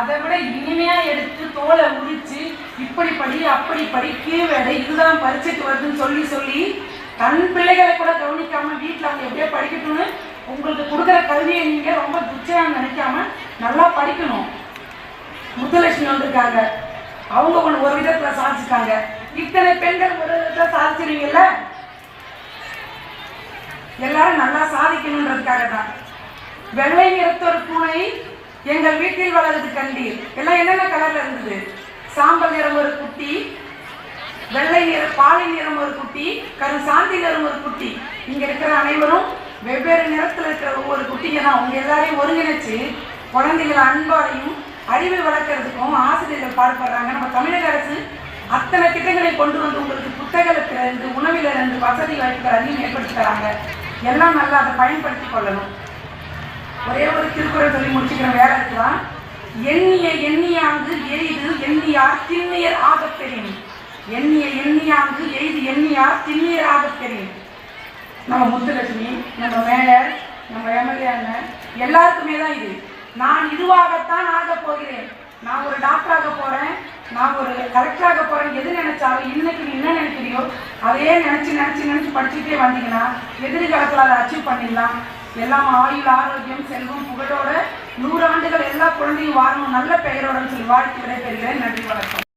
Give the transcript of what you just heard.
அதை விட இனிமையா எடுத்து தோலை உரிச்சு இப்படி படி அப்படி படி கீழ்வேடை இதுதான் பரீட்சைக்கு வருதுன்னு சொல்லி சொல்லி தன் பிள்ளைகளை கூட கவனிக்காம வீட்டில் அவங்க எப்படியோ படிக்கட்டும்னு உங்களுக்கு கொடுக்குற கல்வியை நீங்க ரொம்ப துச்சையாக நினைக்காம நல்லா படிக்கணும். முத்துலட்சுமி வந்திருக்காங்க, அவங்க ஒரு விதத்துல சாதிச்சிருக்காங்க. இத்தனை பெண்கள் ஒரு விதத்துல சாதிச்சிருவீங்கல்ல, எல்லாரும் நல்லா சாதிக்கணுன்றதுக்காக தான். வெள்ளை நிறத்தொரு பூனை எங்கள் வீட்டில் வளருது கண்டீர். எல்லாம் என்னென்ன கலர்ல இருந்தது? சாம்பல் நிறம் ஒரு குட்டி, வெள்ளை நிறம் பாலை நிறம் ஒரு குட்டி, சாந்தி நிறம் ஒரு குட்டி. இங்க இருக்கிற அனைவரும் வெவ்வேறு நிறத்துல இருக்கிற ஒவ்வொரு குட்டிங்க தான். அவங்க எல்லாரையும் ஒருங்கிணைச்சு குழந்தைகளை அன்பாலையும் அறிவை வளர்க்கறதுக்கும் ஆசிரியர்கள் பாடுபடுறாங்க. நம்ம தமிழக அரசு அத்தனை திட்டங்களை கொண்டு வந்து உங்களுக்கு புத்தகத்திலிருந்து உணவிலிருந்து வசதி வாய்ப்புகள் அதிகம் ஏற்படுத்தி தராங்க. எல்லாம் நல்லா அதை பயன்படுத்தி கொள்ளணும். ஒரே ஒரு திருக்குறள் சொல்லி முடிச்சுக்கிற வேலை இருக்கலாம். எண்ணிய எண்ணியாங்கு எய்து எண்ணியார் திண்ணியர் ஆகப் பெறின். எண்ணிய எண்ணியாங்கு எய்து எண்ணியார் திண்ணியர் ஆகப் பெறின். நம்ம முத்துலட்சுமி, நம்ம மேயர், நம்ம எம்எல்ஏ அண்ணன் எல்லாருக்குமே தான் இது. நான் இதுவாகத்தான் ஆக போகிறேன், நான் ஒரு டாக்டராக போறேன், நான் ஒரு கலெக்டராக போறேன், எது நினைச்சாலும் இன்னைக்கு நீ என்ன நினைக்கிறியோ அதையே நினைச்சு நினைச்சு நினைச்சு படிச்சுட்டே வந்தீங்கன்னா எதிர்காலத்தில் அதை அச்சீவ் பண்ணிடலாம். எல்லாம் ஆயுள் ஆரோக்கியம் செல்வம் புகழோட 100 ஆண்டுகள் எல்லா குழந்தையும் வாழணும் நல்ல பெயரோட சொல்லி வாழ்த்து விடைபெறுகிறேன். நன்றி, வணக்கம்.